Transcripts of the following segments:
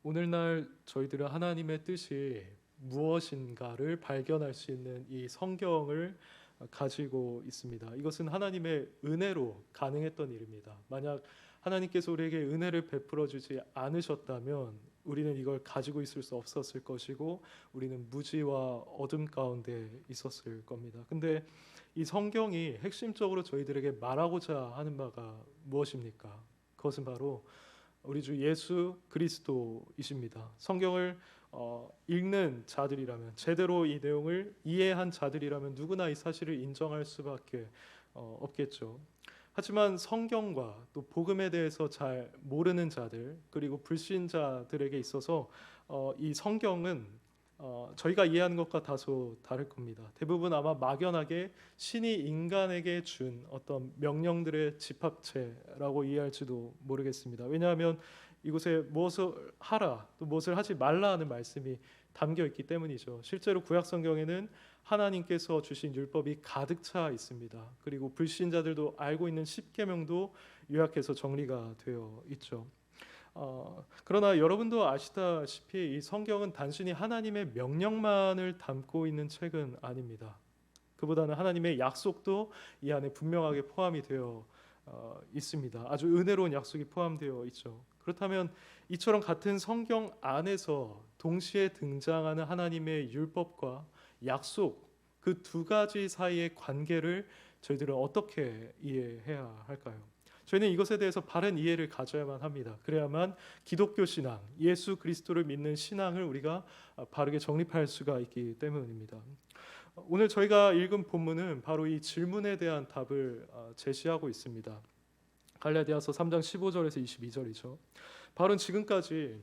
오늘날 저희들은 하나님의 뜻이 무엇인가를 발견할 수 있는 이 성경을 가지고 있습니다. 이것은 하나님의 은혜로 가능했던 일입니다. 만약 하나님께서 우리에게 은혜를 베풀어 주지 않으셨다면 우리는 이걸 가지고 있을 수 없었을 것이고 우리는 무지와 어둠 가운데 있었을 겁니다. 근데 이 성경이 핵심적으로 저희들에게 말하고자 하는 바가 무엇입니까? 그것은 바로 우리 주 예수 그리스도이십니다. 성경을 읽는 자들이라면, 제대로 이 내용을 이해한 자들이라면 누구나 이 사실을 인정할 수밖에 없겠죠. 하지만 성경과 또 복음에 대해서 잘 모르는 자들, 그리고 불신자들에게 있어서 이 성경은 저희가 이해하는 것과 다소 다를 겁니다. 대부분 아마 막연하게 신이 인간에게 준 어떤 명령들의 집합체라고 이해할지도 모르겠습니다. 왜냐하면 이곳에 무엇을 하라, 또 무엇을 하지 말라 하는 말씀이 담겨 있기 때문이죠. 실제로 구약 성경에는 하나님께서 주신 율법이 가득 차 있습니다. 그리고 불신자들도 알고 있는 십계명도 요약해서 정리가 되어 있죠. 그러나 여러분도 아시다시피 이 성경은 단순히 하나님의 명령만을 담고 있는 책은 아닙니다. 그보다는 하나님의 약속도 이 안에 분명하게 포함이 되어 있습니다. 아주 은혜로운 약속이 포함되어 있죠. 그렇다면 이처럼 같은 성경 안에서 동시에 등장하는 하나님의 율법과 약속, 그 두 가지 사이의 관계를 저희들은 어떻게 이해해야 할까요? 저희는 이것에 대해서 바른 이해를 가져야만 합니다. 그래야만 기독교 신앙, 예수 그리스도를 믿는 신앙을 우리가 바르게 정립할 수가 있기 때문입니다. 오늘 저희가 읽은 본문은 바로 이 질문에 대한 답을 제시하고 있습니다. 갈라디아서 3장 15절에서 22절이죠. 바울은 지금까지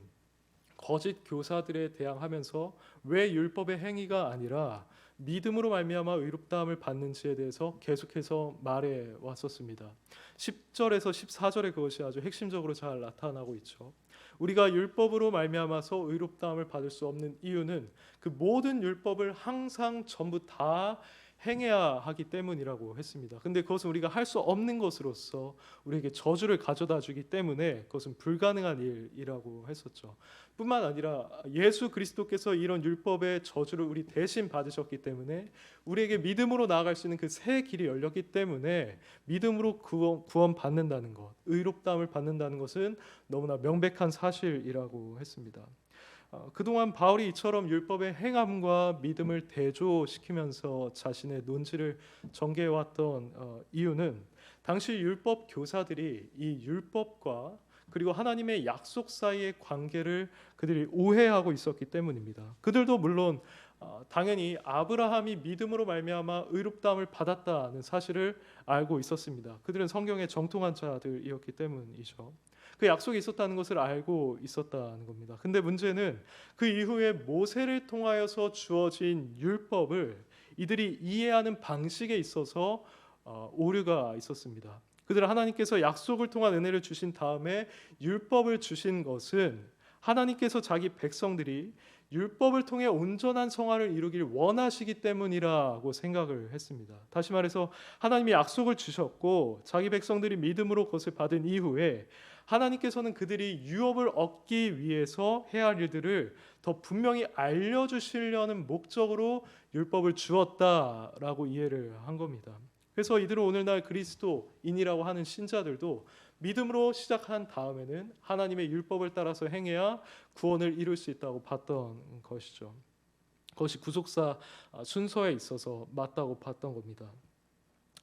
거짓 교사들에 대항하면서 왜 율법의 행위가 아니라 믿음으로 말미암아 의롭다함을 받는지에 대해서 계속해서 말해 왔었습니다. 10절에서 14절에 그것이 아주 핵심적으로 잘 나타나고 있죠. 우리가 율법으로 말미암아서 의롭다함을 받을 수 없는 이유는 그 모든 율법을 항상 전부 다 행해야 하기 때문이라고 했습니다. 근데 그것은 우리가 할 수 없는 것으로서 우리에게 저주를 가져다 주기 때문에 그것은 불가능한 일이라고 했었죠. 뿐만 아니라 예수 그리스도께서 이런 율법의 저주를 우리 대신 받으셨기 때문에 우리에게 믿음으로 나아갈 수 있는 그 새 길이 열렸기 때문에 믿음으로 구원 받는다는 것, 의롭다함을 받는다는 것은 너무나 명백한 사실이라고 했습니다. 그동안 바울이 이처럼 율법의 행함과 믿음을 대조시키면서 자신의 논지를 전개해왔던 이유는 당시 율법 교사들이 이 율법과 그리고 하나님의 약속 사이의 관계를 그들이 오해하고 있었기 때문입니다. 그들도 물론 당연히 아브라함이 믿음으로 말미암아 의롭다함을 받았다는 사실을 알고 있었습니다. 그들은 성경에 정통한 자들이었기 때문이죠. 그 약속이 있었다는 것을 알고 있었다는 겁니다. 근데 문제는 그 이후에 모세를 통하여서 주어진 율법을 이들이 이해하는 방식에 있어서 오류가 있었습니다. 그들은 하나님께서 약속을 통한 은혜를 주신 다음에 율법을 주신 것은 하나님께서 자기 백성들이 율법을 통해 온전한 성화를 이루길 원하시기 때문이라고 생각을 했습니다. 다시 말해서 하나님이 약속을 주셨고 자기 백성들이 믿음으로 그것을 받은 이후에 하나님께서는 그들이 유업을 얻기 위해서 해야 할 일들을 더 분명히 알려주시려는 목적으로 율법을 주었다라고 이해를 한 겁니다. 그래서 이들은 오늘날 그리스도인이라고 하는 신자들도 믿음으로 시작한 다음에는 하나님의 율법을 따라서 행해야 구원을 이룰 수 있다고 봤던 것이죠. 그것이 구속사 순서에 있어서 맞다고 봤던 겁니다.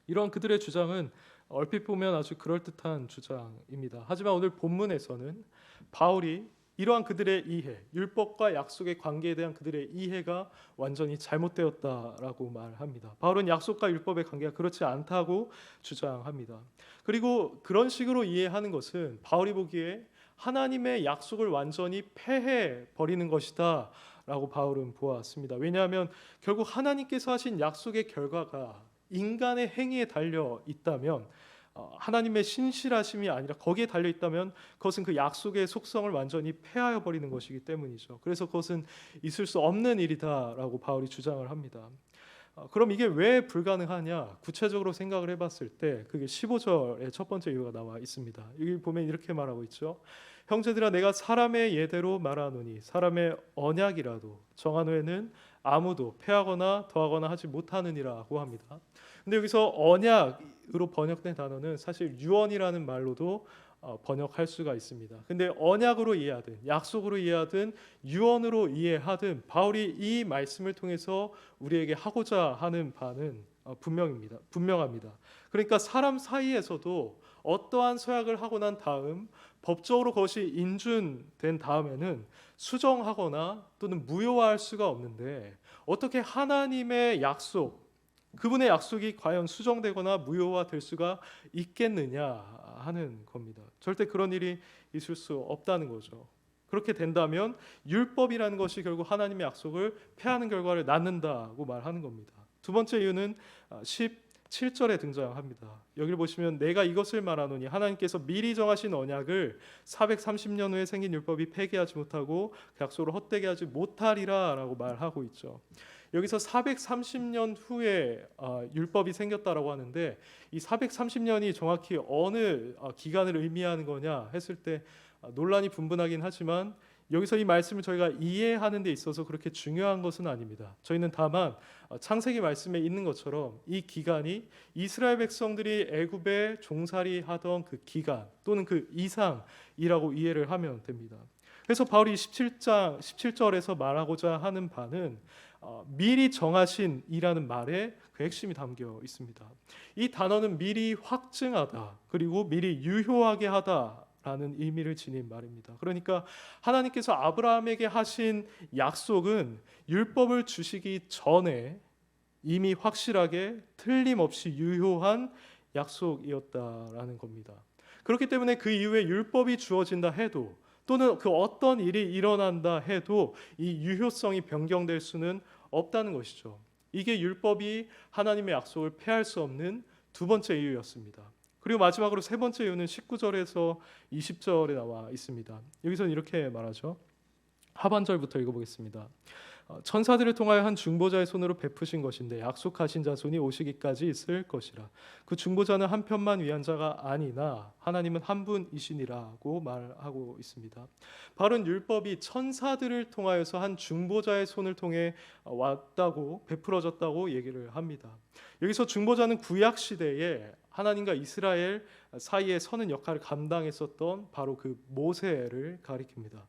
이런 그들의 주장은 얼핏 보면 아주 그럴듯한 주장입니다. 하지만 오늘 본문에서는 바울이 이러한 그들의 이해, 율법과 약속의 관계에 대한 그들의 이해가 완전히 잘못되었다라고 말합니다. 바울은 약속과 율법의 관계가 그렇지 않다고 주장합니다. 그리고 그런 식으로 이해하는 것은 바울이 보기에 하나님의 약속을 완전히 폐해 버리는 것이다 라고 바울은 보았습니다. 왜냐하면 결국 하나님께서 하신 약속의 결과가 인간의 행위에 달려 있다면 하나님의 신실하심이 아니라 거기에 달려 있다면 그것은 그 약속의 속성을 완전히 폐하여 버리는 것이기 때문이죠. 그래서 그것은 있을 수 없는 일이다라고 바울이 주장을 합니다. 그럼 이게 왜 불가능하냐? 구체적으로 생각을 해봤을 때 그게 15절의 첫 번째 이유가 나와 있습니다. 여기 보면 이렇게 말하고 있죠. 형제들아 내가 사람의 예대로 말하노니 사람의 언약이라도 정한 후에는 아무도 폐하거나 더하거나 하지 못하느니라고 합니다. 근데 여기서 언약으로 번역된 단어는 사실 유언이라는 말로도 번역할 수가 있습니다. 근데 언약으로 이해하든 약속으로 이해하든 유언으로 이해하든 바울이 이 말씀을 통해서 우리에게 하고자 하는 바는 분명합니다. 그러니까 사람 사이에서도 어떠한 서약을 하고 난 다음 법적으로 그것이 인준된 다음에는 수정하거나 또는 무효화할 수가 없는데 어떻게 하나님의 약속, 그분의 약속이 과연 수정되거나 무효화될 수가 있겠느냐 하는 겁니다. 절대 그런 일이 있을 수 없다는 거죠. 그렇게 된다면 율법이라는 것이 결국 하나님의 약속을 폐하는 결과를 낳는다고 말하는 겁니다. 두 번째 이유는 17절에 등장합니다. 여기를 보시면 내가 이것을 말하노니 하나님께서 미리 정하신 언약을 430년 후에 생긴 율법이 폐기하지 못하고 그 약속을 헛되게 하지 못하리라 라고 말하고 있죠. 여기서 430년 후에 율법이 생겼다라고 하는데 이 430년이 정확히 어느 기간을 의미하는 거냐 했을 때 논란이 분분하긴 하지만 여기서 이 말씀을 저희가 이해하는 데 있어서 그렇게 중요한 것은 아닙니다. 저희는 다만 창세기 말씀에 있는 것처럼 이 기간이 이스라엘 백성들이 애굽에 종살이하던 그 기간 또는 그 이상이라고 이해를 하면 됩니다. 그래서 바울이 17절에서 말하고자 하는 바는 미리 정하신이라는 말에 그 핵심이 담겨 있습니다. 이 단어는 미리 확증하다 그리고 미리 유효하게 하다라는 의미를 지닌 말입니다. 그러니까 하나님께서 아브라함에게 하신 약속은 율법을 주시기 전에 이미 확실하게 틀림없이 유효한 약속이었다라는 겁니다. 그렇기 때문에 그 이후에 율법이 주어진다 해도 또는 그 어떤 일이 일어난다 해도 이 유효성이 변경될 수는 없다는 것이죠. 이게 율법이 하나님의 약속을 폐할 수 없는 두 번째 이유였습니다. 그리고 마지막으로 세 번째 이유는 19절에서 20절에 나와 있습니다. 여기서는 이렇게 말하죠. 하반절부터 읽어보겠습니다. 천사들을 통하여 한 중보자의 손으로 베푸신 것인데 약속하신 자손이 오시기까지 있을 것이라. 그 중보자는 한 편만 위한 자가 아니나 하나님은 한 분이시니라고 말하고 있습니다. 바로 율법이 천사들을 통하여서 한 중보자의 손을 통해 왔다고 베풀어졌다고 얘기를 합니다. 여기서 중보자는 구약 시대에 하나님과 이스라엘 사이에 서는 역할을 감당했었던 바로 그 모세를 가리킵니다.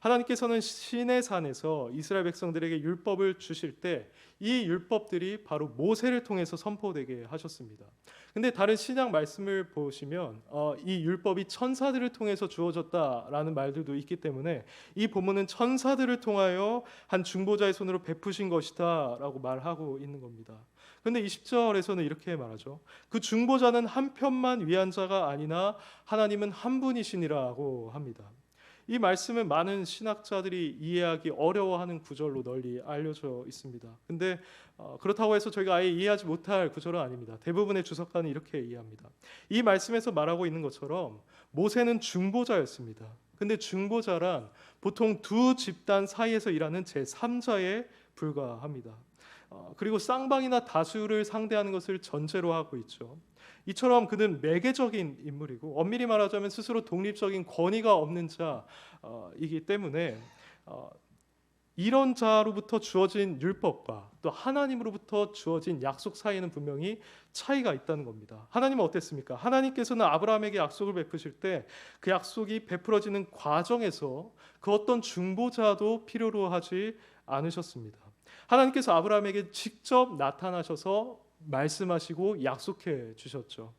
하나님께서는 시내산에서 이스라엘 백성들에게 율법을 주실 때 이 율법들이 바로 모세를 통해서 선포되게 하셨습니다. 근데 다른 신약 말씀을 보시면 이 율법이 천사들을 통해서 주어졌다라는 말들도 있기 때문에 이 본문은 천사들을 통하여 한 중보자의 손으로 베푸신 것이다라고 말하고 있는 겁니다. 그런데 20절에서는 이렇게 말하죠. 그 중보자는 한 편만 위한 자가 아니나 하나님은 한 분이시니라고 합니다. 이 말씀은 많은 신학자들이 이해하기 어려워하는 구절로 널리 알려져 있습니다. 근데 그렇다고 해서 저희가 아예 이해하지 못할 구절은 아닙니다. 대부분의 주석가는 이렇게 이해합니다. 이 말씀에서 말하고 있는 것처럼 모세는 중보자였습니다. 근데 중보자란 보통 두 집단 사이에서 일하는 제3자에 불과합니다. 그리고 쌍방이나 다수를 상대하는 것을 전제로 하고 있죠. 이처럼 그는 매개적인 인물이고 엄밀히 말하자면 스스로 독립적인 권위가 없는 자이기 때문에 이런 자로부터 주어진 율법과 또 하나님으로부터 주어진 약속 사이에는 분명히 차이가 있다는 겁니다. 하나님은 어땠습니까? 하나님께서는 아브라함에게 약속을 베푸실 때 그 약속이 베풀어지는 과정에서 그 어떤 중보자도 필요로 하지 않으셨습니다. 하나님께서 아브라함에게 직접 나타나셔서 말씀하시고 약속해 주셨죠.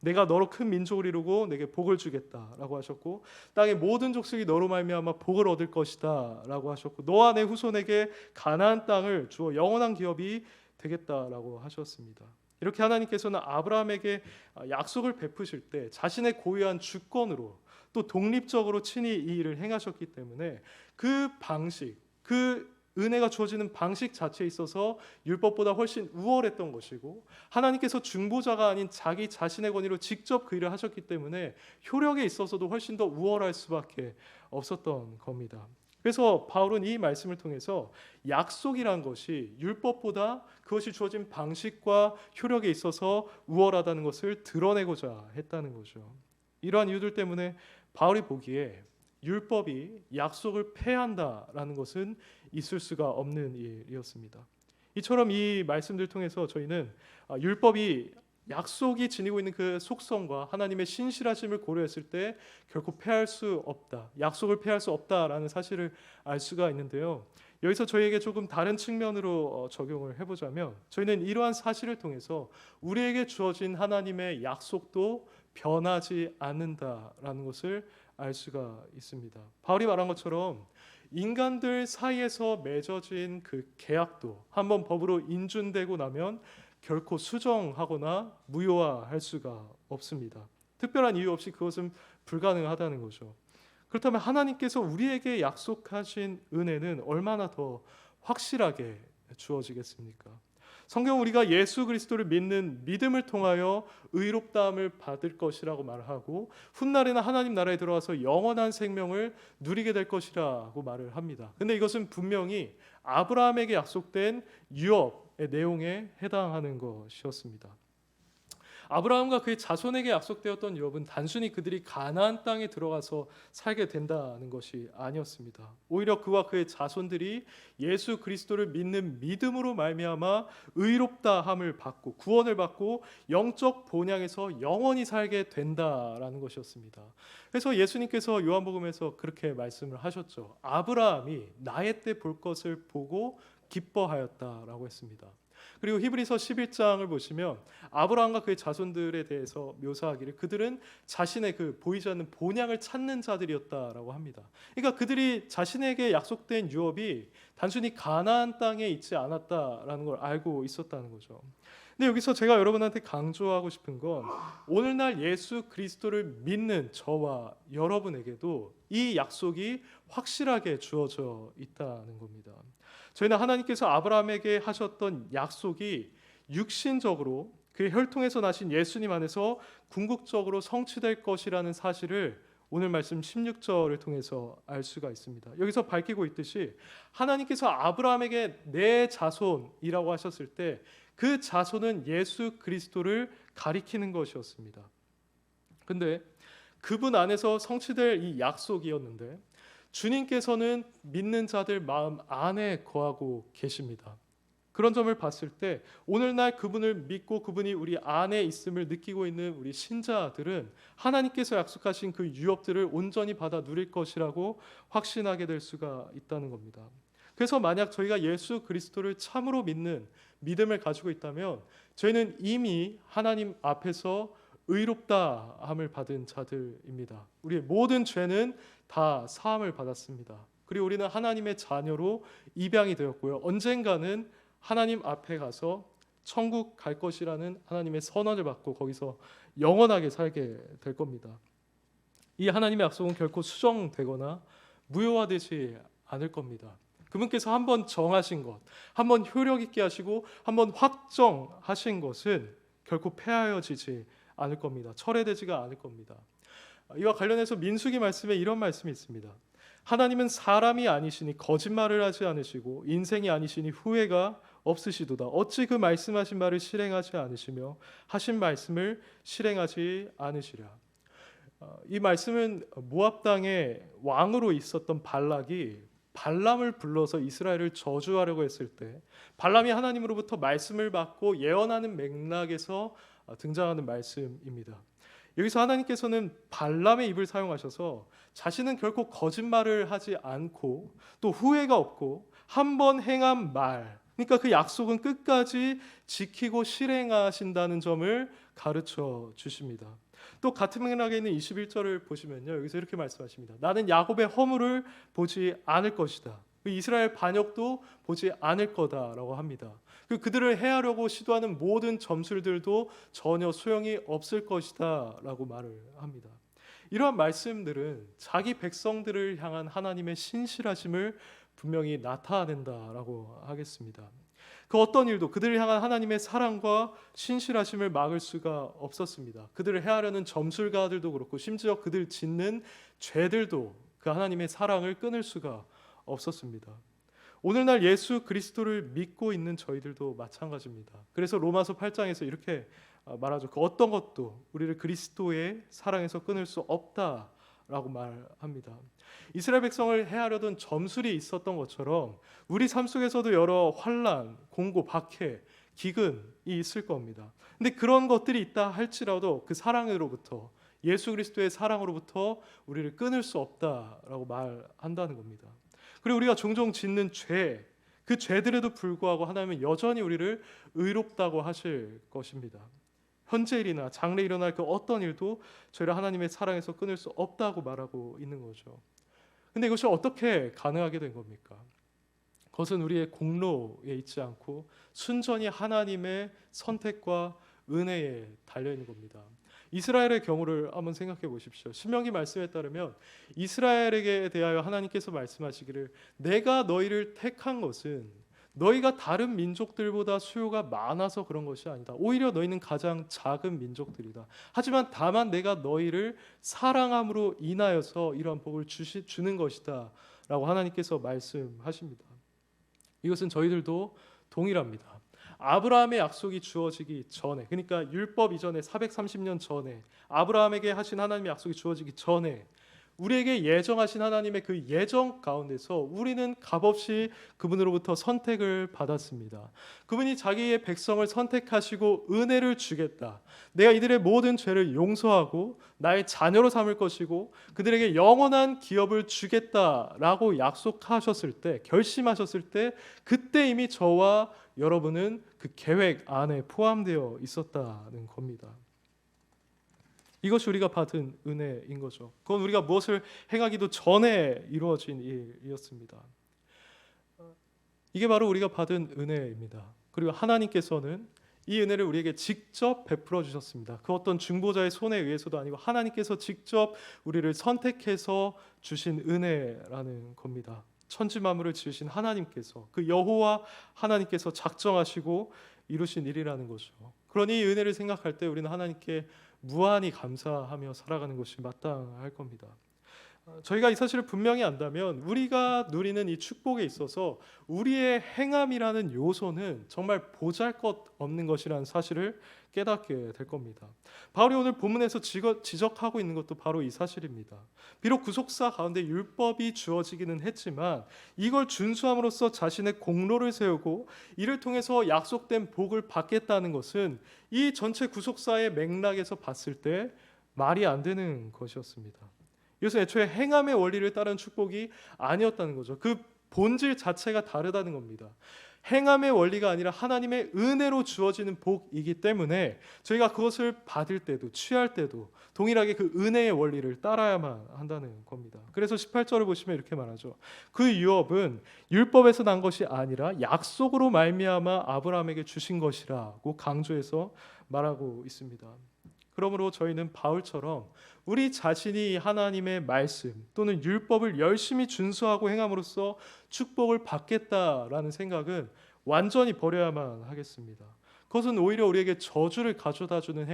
내가 너로 큰 민족을 이루고 내게 복을 주겠다라고 하셨고 땅의 모든 족속이 너로 말미암아 복을 얻을 것이다라고 하셨고 너와 내 후손에게 가나안 땅을 주어 영원한 기업이 되겠다라고 하셨습니다. 이렇게 하나님께서는 아브라함에게 약속을 베푸실 때 자신의 고유한 주권으로 또 독립적으로 친히 이 일을 행하셨기 때문에 그 방식, 그 은혜가 주어지는 방식 자체에 있어서 율법보다 훨씬 우월했던 것이고 하나님께서 중보자가 아닌 자기 자신의 권위로 직접 그 일을 하셨기 때문에 효력에 있어서도 훨씬 더 우월할 수밖에 없었던 겁니다. 그래서 바울은 이 말씀을 통해서 약속이란 것이 율법보다 그것이 주어진 방식과 효력에 있어서 우월하다는 것을 드러내고자 했다는 거죠. 이러한 이유들 때문에 바울이 보기에 율법이 약속을 폐한다라는 것은 있을 수가 없는 일이었습니다. 이처럼 이 말씀들 통해서 저희는 율법이 약속이 지니고 있는 그 속성과 하나님의 신실하심을 고려했을 때 결코 폐할 수 없다. 약속을 폐할 수 없다라는 사실을 알 수가 있는데요. 여기서 저희에게 조금 다른 측면으로 적용을 해보자면 저희는 이러한 사실을 통해서 우리에게 주어진 하나님의 약속도 변하지 않는다라는 것을 알 수가 있습니다. 바울이 말한 것처럼 인간들 사이에서 맺어진 그 계약도 한번 법으로 인준되고 나면 결코 수정하거나 무효화할 수가 없습니다. 특별한 이유 없이 그것은 불가능하다는 거죠. 그렇다면 하나님께서 우리에게 약속하신 은혜는 얼마나 더 확실하게 주어지겠습니까? 성경 우리가 예수 그리스도를 믿는 믿음을 통하여 의롭다함을 받을 것이라고 말하고 훗날에는 하나님 나라에 들어와서 영원한 생명을 누리게 될 것이라고 말을 합니다. 근데 이것은 분명히 아브라함에게 약속된 유업의 내용에 해당하는 것이었습니다. 아브라함과 그의 자손에게 약속되었던 유업은 단순히 그들이 가나안 땅에 들어가서 살게 된다는 것이 아니었습니다. 오히려 그와 그의 자손들이 예수 그리스도를 믿는 믿음으로 말미암아 의롭다함을 받고 구원을 받고 영적 본향에서 영원히 살게 된다라는 것이었습니다. 그래서 예수님께서 요한복음에서 그렇게 말씀을 하셨죠. 아브라함이 나의 때 볼 것을 보고 기뻐하였다라고 했습니다. 그리고 히브리서 11장을 보시면 아브라함과 그의 자손들에 대해서 묘사하기를 그들은 자신의 그 보이지 않는 본향을 찾는 자들이었다라고 합니다. 그러니까 그들이 자신에게 약속된 유업이 단순히 가나안 땅에 있지 않았다라는 걸 알고 있었다는 거죠. 근데 여기서 제가 여러분한테 강조하고 싶은 건 오늘날 예수 그리스도를 믿는 저와 여러분에게도 이 약속이 확실하게 주어져 있다는 겁니다. 저희는 하나님께서 아브라함에게 하셨던 약속이 육신적으로 그의 혈통에서 나신 예수님 안에서 궁극적으로 성취될 것이라는 사실을 오늘 말씀 16절을 통해서 알 수가 있습니다. 여기서 밝히고 있듯이 하나님께서 아브라함에게 내 자손이라고 하셨을 때 그 자손은 예수 그리스도를 가리키는 것이었습니다. 근데 그분 안에서 성취될 이 약속이었는데 주님께서는 믿는 자들 마음 안에 거하고 계십니다. 그런 점을 봤을 때 오늘날 그분을 믿고 그분이 우리 안에 있음을 느끼고 있는 우리 신자들은 하나님께서 약속하신 그 유업들을 온전히 받아 누릴 것이라고 확신하게 될 수가 있다는 겁니다. 그래서 만약 저희가 예수 그리스도를 참으로 믿는 믿음을 가지고 있다면 저희는 이미 하나님 앞에서 의롭다함을 받은 자들입니다. 우리의 모든 죄는 다 사함을 받았습니다. 그리고 우리는 하나님의 자녀로 입양이 되었고요. 언젠가는 하나님 앞에 가서 천국 갈 것이라는 하나님의 선언을 받고 거기서 영원하게 살게 될 겁니다. 이 하나님의 약속은 결코 수정되거나 무효화되지 않을 겁니다. 그분께서 한번 정하신 것, 한번 효력 있게 하시고 한번 확정하신 것은 결코 폐하여지지 않을 겁니다. 철회되지가 않을 겁니다. 이와 관련해서 민수기 말씀에 이런 말씀이 있습니다. 하나님은 사람이 아니시니 거짓말을 하지 않으시고 인생이 아니시니 후회가 없으시도다. 어찌 그 말씀하신 말을 실행하지 않으시며 하신 말씀을 실행하지 않으시랴. 이 말씀은 모압 땅의 왕으로 있었던 발락이 발람을 불러서 이스라엘을 저주하려고 했을 때 발람이 하나님으로부터 말씀을 받고 예언하는 맥락에서 등장하는 말씀입니다. 여기서 하나님께서는 발람의 입을 사용하셔서 자신은 결코 거짓말을 하지 않고 또 후회가 없고 한 번 행한 말, 그러니까 그 약속은 끝까지 지키고 실행하신다는 점을 가르쳐 주십니다. 또 같은 맥락에 있는 21절을 보시면요, 여기서 이렇게 말씀하십니다. 나는 야곱의 허물을 보지 않을 것이다. 이스라엘 반역도 보지 않을 거다라고 합니다. 그들을 해하려고 시도하는 모든 점술들도 전혀 소용이 없을 것이다라고 말을 합니다. 이러한 말씀들은 자기 백성들을 향한 하나님의 신실하심을 분명히 나타낸다라고 하겠습니다. 그 어떤 일도 그들을 향한 하나님의 사랑과 신실하심을 막을 수가 없었습니다. 그들을 해하려는 점술가들도 그렇고 심지어 그들 짓는 죄들도 그 하나님의 사랑을 끊을 수가 없었습니다. 오늘날 예수 그리스도를 믿고 있는 저희들도 마찬가지입니다. 그래서 로마서 8장에서 이렇게 말하죠. 그 어떤 것도 우리를 그리스도의 사랑에서 끊을 수 없다라고 말합니다. 이스라엘 백성을 해하려던 점술이 있었던 것처럼 우리 삶 속에서도 여러 환난, 공고, 박해, 기근이 있을 겁니다. 근데 그런 것들이 있다 할지라도 그 사랑으로부터, 예수 그리스도의 사랑으로부터 우리를 끊을 수 없다라고 말한다는 겁니다. 그리고 우리가 종종 짓는 죄, 그 죄들에도 불구하고 하나님은 여전히 우리를 의롭다고 하실 것입니다. 현재 일이나 장래 일어날 그 어떤 일도 저희를 하나님의 사랑에서 끊을 수 없다고 말하고 있는 거죠. 근데 이것이 어떻게 가능하게 된 겁니까? 그것은 우리의 공로에 있지 않고 순전히 하나님의 선택과 은혜에 달려있는 겁니다. 이스라엘의 경우를 한번 생각해 보십시오. 신명기 말씀에 따르면 이스라엘에게 대하여 하나님께서 말씀하시기를 내가 너희를 택한 것은 너희가 다른 민족들보다 수요가 많아서 그런 것이 아니다. 오히려 너희는 가장 작은 민족들이다. 하지만 다만 내가 너희를 사랑함으로 인하여서 이러한 복을 주는 것이다 라고 하나님께서 말씀하십니다. 이것은 저희들도 동일합니다. 아브라함의 약속이 주어지기 전에, 그러니까 율법 이전에 430년 전에 아브라함에게 하신 하나님의 약속이 주어지기 전에 우리에게 예정하신 하나님의 그 예정 가운데서 우리는 값없이 그분으로부터 선택을 받았습니다. 그분이 자기의 백성을 선택하시고 은혜를 주겠다. 내가 이들의 모든 죄를 용서하고 나의 자녀로 삼을 것이고 그들에게 영원한 기업을 주겠다라고 약속하셨을 때, 결심하셨을 때 그때 이미 저와 여러분은 그 계획 안에 포함되어 있었다는 겁니다. 이것이 우리가 받은 은혜인 거죠. 그건 우리가 무엇을 행하기도 전에 이루어진 일이었습니다. 이게 바로 우리가 받은 은혜입니다. 그리고 하나님께서는 이 은혜를 우리에게 직접 베풀어 주셨습니다. 그 어떤 중보자의 손에 의해서도 아니고 하나님께서 직접 우리를 선택해서 주신 은혜라는 겁니다. 천지 만물을 지으신 하나님께서, 그 여호와 하나님께서 작정하시고 이루신 일이라는 거죠. 그러니 이 은혜를 생각할 때 우리는 하나님께 무한히 감사하며 살아가는 것이 마땅할 겁니다. 저희가 이 사실을 분명히 안다면 우리가 누리는 이 축복에 있어서 우리의 행함이라는 요소는 정말 보잘것없는 것이라는 사실을 깨닫게 될 겁니다. 바울이 오늘 본문에서 지적하고 있는 것도 바로 이 사실입니다. 비록 구속사 가운데 율법이 주어지기는 했지만 이걸 준수함으로써 자신의 공로를 세우고 이를 통해서 약속된 복을 받겠다는 것은 이 전체 구속사의 맥락에서 봤을 때 말이 안 되는 것이었습니다. 이것은 애초에 행함의 원리를 따른 축복이 아니었다는 거죠. 그 본질 자체가 다르다는 겁니다. 행함의 원리가 아니라 하나님의 은혜로 주어지는 복이기 때문에 저희가 그것을 받을 때도 취할 때도 동일하게 그 은혜의 원리를 따라야만 한다는 겁니다. 그래서 18절을 보시면 이렇게 말하죠. 그 유업은 율법에서 난 것이 아니라 약속으로 말미암아 아브라함에게 주신 것이라고 강조해서 말하고 있습니다. 그러므로 저희는 바울처럼 우리 자신이 하나님의 말씀 또는 율법을 열심히 준수하고 행함으로써 축복을 받겠다라는 생각은 완전히 버려야만 하겠습니다. 그것은 오히려 우리에게 저주를 가져다주는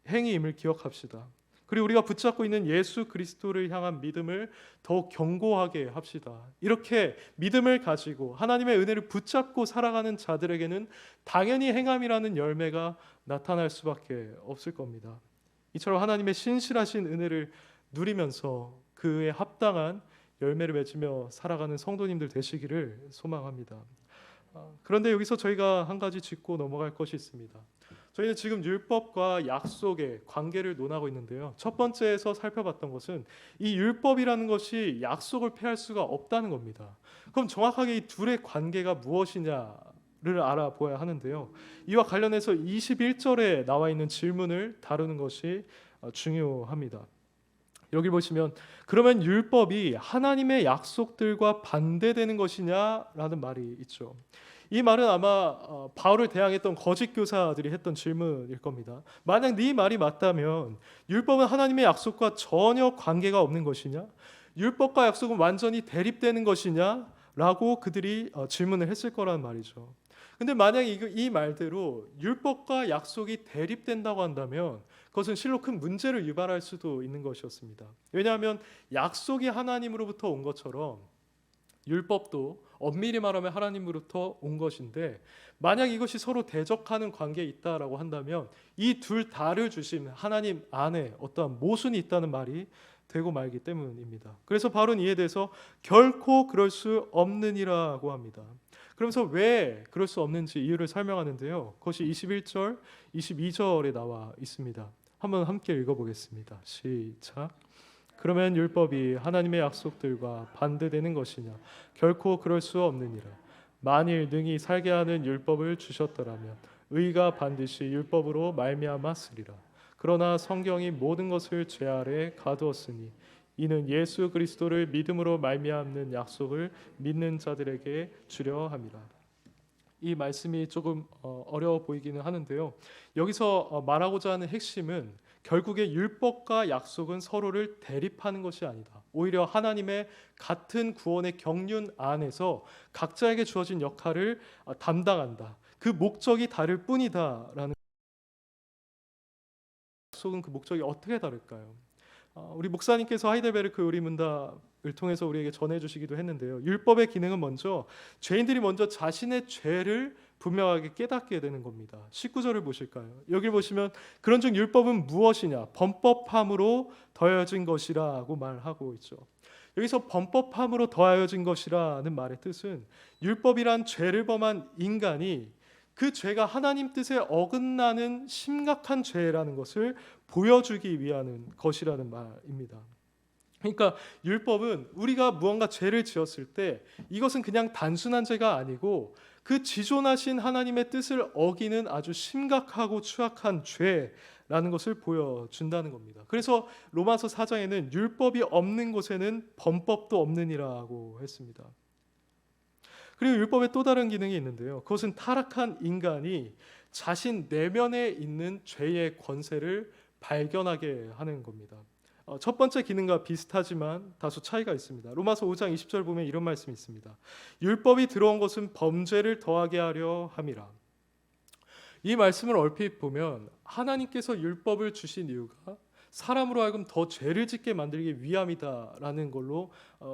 행위임을 기억합시다. 그리고 우리가 붙잡고 있는 예수 그리스도를 향한 믿음을 더욱 견고하게 합시다. 이렇게 믿음을 가지고 하나님의 은혜를 붙잡고 살아가는 자들에게는 당연히 행함이라는 열매가 나타날 수밖에 없을 겁니다. 이처럼 하나님의 신실하신 은혜를 누리면서 그에 합당한 열매를 맺으며 살아가는 성도님들 되시기를 소망합니다. 그런데 여기서 저희가 한 가지 짚고 넘어갈 것이 있습니다. 저희는 지금 율법과 약속의 관계를 논하고 있는데요. 첫 번째에서 살펴봤던 것은 이 율법이라는 것이 약속을 폐할 수가 없다는 겁니다. 그럼 정확하게 이 둘의 관계가 무엇이냐를 알아보아야 하는데요. 이와 관련해서 21절에 나와 있는 질문을 다루는 것이 중요합니다. 여기 보시면 그러면 율법이 하나님의 약속들과 반대되는 것이냐라는 말이 있죠. 이 말은 아마 바울을 대항했던 거짓 교사들이 했던 질문일 겁니다. 만약 네 말이 맞다면 율법은 하나님의 약속과 전혀 관계가 없는 것이냐? 율법과 약속은 완전히 대립되는 것이냐? 라고 그들이 질문을 했을 거란 말이죠. 근데 만약 이 말대로 율법과 약속이 대립된다고 한다면 그것은 실로 큰 문제를 유발할 수도 있는 것이었습니다. 왜냐하면 약속이 하나님으로부터 온 것처럼 율법도 엄밀히 말하면 하나님으로부터 온 것인데, 만약 이것이 서로 대적하는 관계에 있다라고 한다면 이 둘 다를 주신 하나님 안에 어떠한 모순이 있다는 말이 되고 말기 때문입니다. 그래서 바울은 이에 대해서 결코 그럴 수 없느니라고 합니다. 그러면서 왜 그럴 수 없는지 이유를 설명하는데요. 그것이 21절, 22절에 나와 있습니다. 한번 함께 읽어보겠습니다. 시작. 그러면 율법이 하나님의 약속들과 반대되는 것이냐? 결코 그럴 수 없느니라. 만일 능히 살게 하는 율법을 주셨더라면 의가 반드시 율법으로 말미암았으리라. 그러나 성경이 모든 것을 죄 아래 가두었으니 이는 예수 그리스도를 믿음으로 말미암는 약속을 믿는 자들에게 주려 함이라. 이 말씀이 조금 어려워 보이기는 하는데요. 여기서 말하고자 하는 핵심은 결국에 율법과 약속은 서로를 대립하는 것이 아니다. 오히려 하나님의 같은 구원의 경륜 안에서 각자에게 주어진 역할을 담당한다. 그 목적이 다를 뿐이다라는. 약속은 그 목적이 어떻게 다를까요? 우리 목사님께서 하이델베르크 의리문답을 통해서 우리에게 전해주시기도 했는데요. 율법의 기능은 먼저 죄인들이 먼저 자신의 죄를 분명하게 깨닫게 되는 겁니다. 19절을 보실까요? 여기 보시면 그런즉 율법은 무엇이냐? 범법함으로 더해진 것이라고 말하고 있죠. 여기서 범법함으로 더하여진 것이라는 말의 뜻은 율법이란 죄를 범한 인간이 그 죄가 하나님 뜻에 어긋나는 심각한 죄라는 것을 보여주기 위한 것이라는 말입니다. 그러니까 율법은 우리가 무언가 죄를 지었을 때 이것은 그냥 단순한 죄가 아니고 그 지존하신 하나님의 뜻을 어기는 아주 심각하고 추악한 죄라는 것을 보여준다는 겁니다. 그래서 로마서 4장에는 율법이 없는 곳에는 범법도 없느니라고 했습니다. 그리고 율법의 또 다른 기능이 있는데요. 그것은 타락한 인간이 자신 내면에 있는 죄의 권세를 발견하게 하는 겁니다. 첫 번째 기능과 비슷하지만 다소 차이가 있습니다. 로마서 5장 20절 보면 이런 말씀이 있습니다. 율법이 들어온 것은 범죄를 더하게 하려 함이라. 이 말씀을 얼핏 보면 하나님께서 율법을 주신 이유가 사람으로 하여금 더 죄를 짓게 만들기 위함이다라는 걸로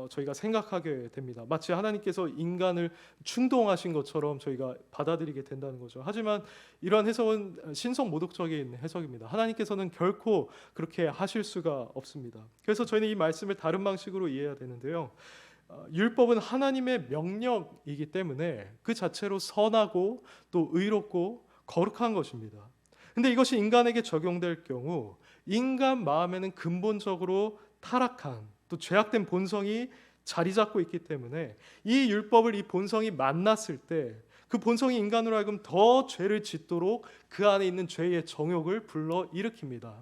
저희가 생각하게 됩니다. 마치 하나님께서 인간을 충동하신 것처럼 저희가 받아들이게 된다는 거죠. 하지만 이러한 해석은 신성모독적인 해석입니다. 하나님께서는 결코 그렇게 하실 수가 없습니다. 그래서 저희는 이 말씀을 다른 방식으로 이해해야 되는데요. 율법은 하나님의 명령이기 때문에 그 자체로 선하고 또 의롭고 거룩한 것입니다. 근데 이것이 인간에게 적용될 경우 인간 마음에는 근본적으로 타락한 또 죄악된 본성이 자리 잡고 있기 때문에 이 율법을 이 본성이 만났을 때 그 본성이 인간으로 하여금 더 죄를 짓도록 그 안에 있는 죄의 정욕을 불러 일으킵니다.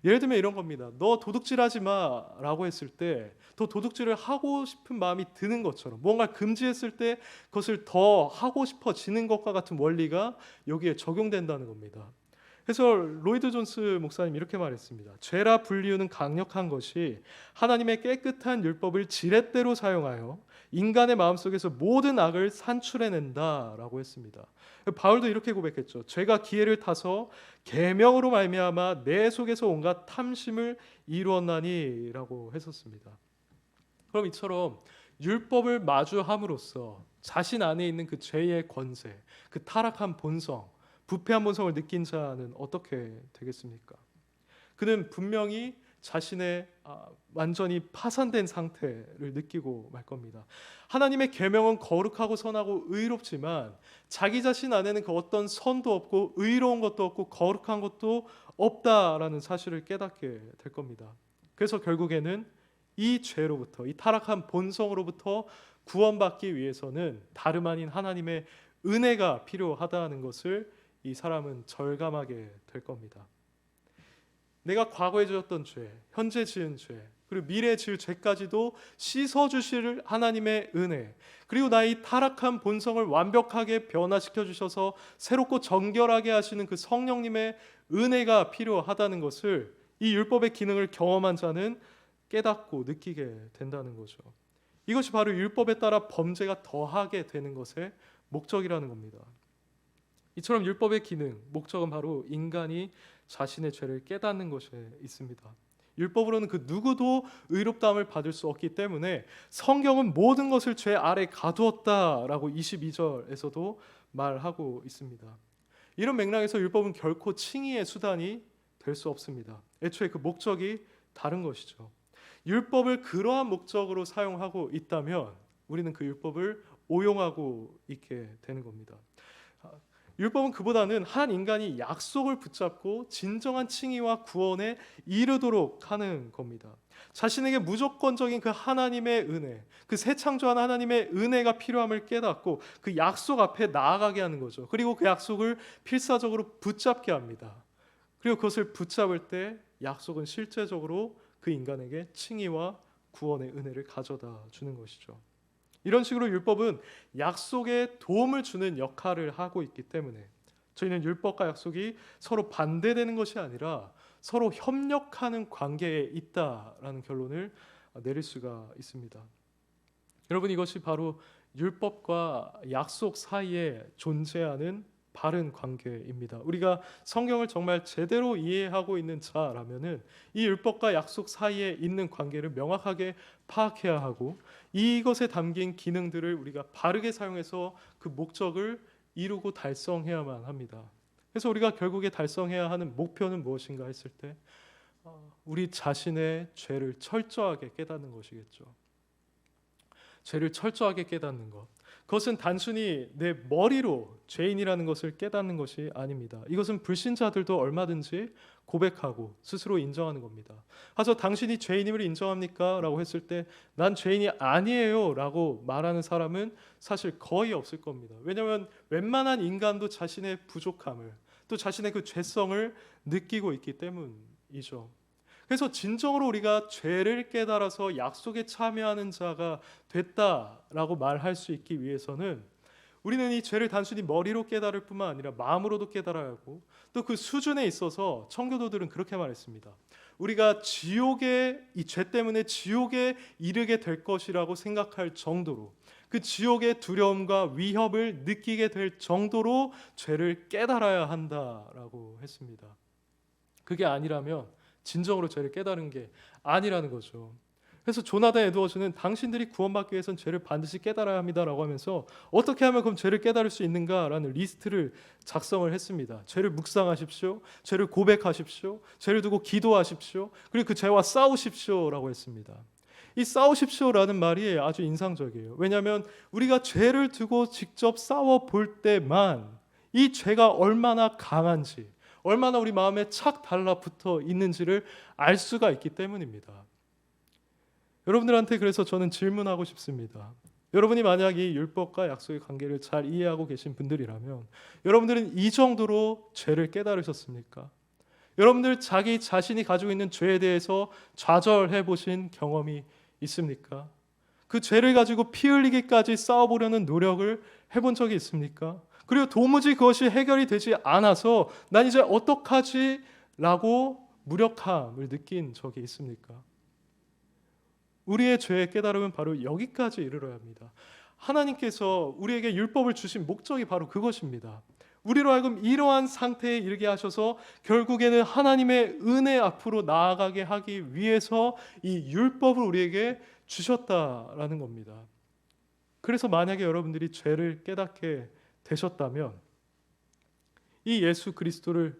예를 들면 이런 겁니다. 너 도둑질하지 마라고 했을 때 더 도둑질을 하고 싶은 마음이 드는 것처럼 뭔가를 금지했을 때 그것을 더 하고 싶어지는 것과 같은 원리가 여기에 적용된다는 겁니다. 그래서 로이드 존스 목사님 이렇게 말했습니다. 죄라 불리우는 강력한 것이 하나님의 깨끗한 율법을 지렛대로 사용하여 인간의 마음속에서 모든 악을 산출해낸다라고 했습니다. 바울도 이렇게 고백했죠. 죄가 기회를 타서 계명으로 말미암아 내 속에서 온갖 탐심을 이루었나니라고 했었습니다. 그럼 이처럼 율법을 마주함으로써 자신 안에 있는 그 죄의 권세, 그 타락한 본성, 부패한 본성을 느낀 자는 어떻게 되겠습니까? 그는 분명히 자신의 완전히 파산된 상태를 느끼고 말 겁니다. 하나님의 계명은 거룩하고 선하고 의롭지만 자기 자신 안에는 그 어떤 선도 없고 의로운 것도 없고 거룩한 것도 없다라는 사실을 깨닫게 될 겁니다. 그래서 결국에는 이 죄로부터, 이 타락한 본성으로부터 구원받기 위해서는 다름 아닌 하나님의 은혜가 필요하다는 것을 이 사람은 절감하게 될 겁니다. 내가 과거에 지었던 죄, 현재 지은 죄, 그리고 미래에 지을 죄까지도 씻어주실 하나님의 은혜, 그리고 나의 타락한 본성을 완벽하게 변화시켜 주셔서 새롭고 정결하게 하시는 그 성령님의 은혜가 필요하다는 것을 이 율법의 기능을 경험한 자는 깨닫고 느끼게 된다는 거죠. 이것이 바로 율법에 따라 범죄가 더하게 되는 것의 목적이라는 겁니다. 이처럼 율법의 기능, 목적은 바로 인간이 자신의 죄를 깨닫는 것에 있습니다. 율법으로는 그 누구도 의롭다함을 받을 수 없기 때문에 성경은 모든 것을 죄 아래 가두었다라고 22절에서도 말하고 있습니다. 이런 맥락에서 율법은 결코 칭의의 수단이 될 수 없습니다. 애초에 그 목적이 다른 것이죠. 율법을 그러한 목적으로 사용하고 있다면 우리는 그 율법을 오용하고 있게 되는 겁니다. 율법은 그보다는 한 인간이 약속을 붙잡고 진정한 칭의와 구원에 이르도록 하는 겁니다. 자신에게 무조건적인 그 하나님의 은혜, 그 새 창조한 하나님의 은혜가 필요함을 깨닫고 그 약속 앞에 나아가게 하는 거죠. 그리고 그 약속을 필사적으로 붙잡게 합니다. 그리고 그것을 붙잡을 때 약속은 실제적으로 그 인간에게 칭의와 구원의 은혜를 가져다 주는 것이죠. 이런 식으로 율법은 약속에 도움을 주는 역할을 하고 있기 때문에 저희는 율법과 약속이 서로 반대되는 것이 아니라 서로 협력하는 관계에 있다라는 결론을 내릴 수가 있습니다. 여러분, 이것이 바로 율법과 약속 사이에 존재하는 바른 관계입니다. 우리가 성경을 정말 제대로 이해하고 있는 자라면은 이 율법과 약속 사이에 있는 관계를 명확하게 파악해야 하고 이것에 담긴 기능들을 우리가 바르게 사용해서 그 목적을 이루고 달성해야만 합니다. 그래서 우리가 결국에 달성해야 하는 목표는 무엇인가 했을 때 우리 자신의 죄를 철저하게 깨닫는 것이겠죠. 죄를 철저하게 깨닫는 것. 그것은 단순히 내 머리로 죄인이라는 것을 깨닫는 것이 아닙니다. 이것은 불신자들도 얼마든지 고백하고 스스로 인정하는 겁니다. 당신이 죄인임을 인정합니까? 라고 했을 때 난 죄인이 아니에요 라고 말하는 사람은 사실 거의 없을 겁니다. 왜냐하면 웬만한 인간도 자신의 부족함을 또 자신의 그 죄성을 느끼고 있기 때문이죠. 그래서 진정으로 우리가 죄를 깨달아서 약속에 참여하는 자가 됐다라고 말할 수 있기 위해서는 우리는 이 죄를 단순히 머리로 깨달을 뿐만 아니라 마음으로도 깨달아야 하고 또 그 수준에 있어서 청교도들은 그렇게 말했습니다. 우리가 이 죄 때문에 지옥에 이르게 될 것이라고 생각할 정도로 그 지옥의 두려움과 위협을 느끼게 될 정도로 죄를 깨달아야 한다라고 했습니다. 그게 아니라면 진정으로 죄를 깨달은 게 아니라는 거죠. 그래서 조나단 에드워즈는 당신들이 구원받기 위해서는 죄를 반드시 깨달아야 합니다라고 하면서 어떻게 하면 그럼 죄를 깨달을 수 있는가라는 리스트를 작성을 했습니다. 죄를 묵상하십시오. 죄를 고백하십시오. 죄를 두고 기도하십시오. 그리고 그 죄와 싸우십시오라고 했습니다. 이 싸우십시오라는 말이 아주 인상적이에요. 왜냐하면 우리가 죄를 두고 직접 싸워 볼 때만 이 죄가 얼마나 강한지 얼마나 우리 마음에 착 달라붙어 있는지를 알 수가 있기 때문입니다. 여러분들한테 그래서 저는 질문하고 싶습니다. 여러분이 만약 이 율법과 약속의 관계를 잘 이해하고 계신 분들이라면 여러분들은 이 정도로 죄를 깨달으셨습니까? 여러분들 자기 자신이 가지고 있는 죄에 대해서 좌절해 보신 경험이 있습니까? 그 죄를 가지고 피 흘리기까지 싸워보려는 노력을 해본 적이 있습니까? 그리고 도무지 그것이 해결이 되지 않아서 난 이제 어떡하지? 라고 무력함을 느낀 적이 있습니까? 우리의 죄의 깨달음은 바로 여기까지 이르러야 합니다. 하나님께서 우리에게 율법을 주신 목적이 바로 그것입니다. 우리로 하여금 이러한 상태에 이르게 하셔서 결국에는 하나님의 은혜 앞으로 나아가게 하기 위해서 이 율법을 우리에게 주셨다라는 겁니다. 그래서 만약에 여러분들이 죄를 깨닫게 되셨다면 이 예수 그리스도를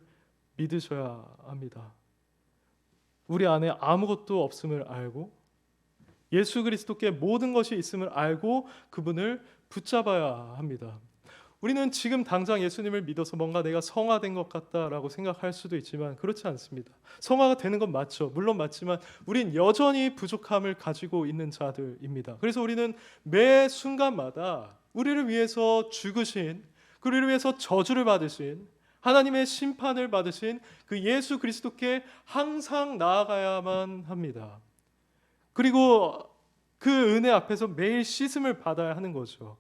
믿으셔야 합니다. 우리 안에 아무것도 없음을 알고 예수 그리스도께 모든 것이 있음을 알고 그분을 붙잡아야 합니다. 우리는 지금 당장 예수님을 믿어서 뭔가 내가 성화된 것 같다라고 생각할 수도 있지만 그렇지 않습니다. 성화가 되는 건 맞죠. 물론 맞지만 우린 여전히 부족함을 가지고 있는 자들입니다. 그래서 우리는 매 순간마다 우리를 위해서 죽으신, 우리를 위해서 저주를 받으신, 하나님의 심판을 받으신 그 예수 그리스도께 항상 나아가야만 합니다. 그리고 그 은혜 앞에서 매일 씻음을 받아야 하는 거죠.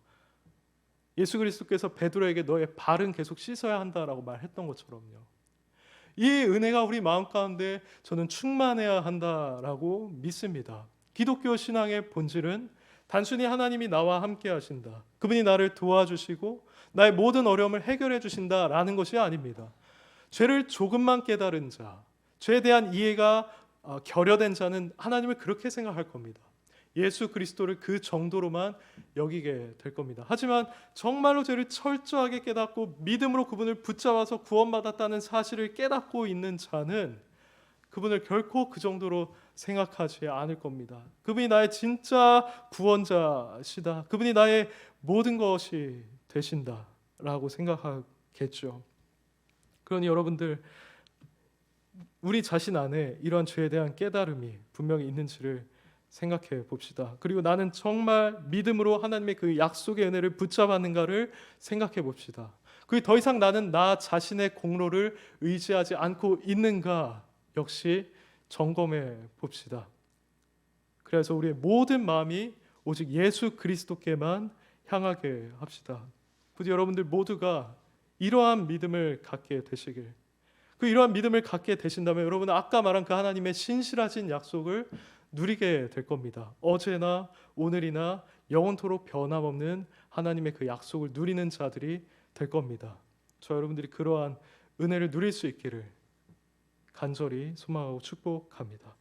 예수 그리스도께서 베드로에게 너의 발은 계속 씻어야 한다라고 말했던 것처럼요. 이 은혜가 우리 마음 가운데 저는 충만해야 한다라고 믿습니다. 기독교 신앙의 본질은 단순히 하나님이 나와 함께 하신다, 그분이 나를 도와주시고 나의 모든 어려움을 해결해 주신다라는 것이 아닙니다. 죄를 조금만 깨달은 자, 죄에 대한 이해가 결여된 자는 하나님을 그렇게 생각할 겁니다. 예수 그리스도를 그 정도로만 여기게 될 겁니다. 하지만 정말로 죄를 철저하게 깨닫고 믿음으로 그분을 붙잡아서 구원받았다는 사실을 깨닫고 있는 자는 그분을 결코 그 정도로 생각하지 않을 겁니다. 그분이 나의 진짜 구원자시다. 그분이 나의 모든 것이 되신다라고 생각하겠죠. 그러니 여러분들, 우리 자신 안에 이러한 죄에 대한 깨달음이 분명히 있는지를 생각해 봅시다. 그리고 나는 정말 믿음으로 하나님의 그 약속의 은혜를 붙잡았는가를 생각해 봅시다. 그게 더 이상 나는 나 자신의 공로를 의지하지 않고 있는가 역시 점검해 봅시다. 그래서 우리의 모든 마음이 오직 예수 그리스도께만 향하게 합시다. 부디 여러분들 모두가 이러한 믿음을 갖게 되시길, 이러한 믿음을 갖게 되신다면 여러분은 아까 말한 그 하나님의 신실하신 약속을 누리게 될 겁니다. 어제나 오늘이나 영원토록 변함없는 하나님의 그 약속을 누리는 자들이 될 겁니다. 저 여러분들이 그러한 은혜를 누릴 수 있기를 간절히 소망하고 축복합니다.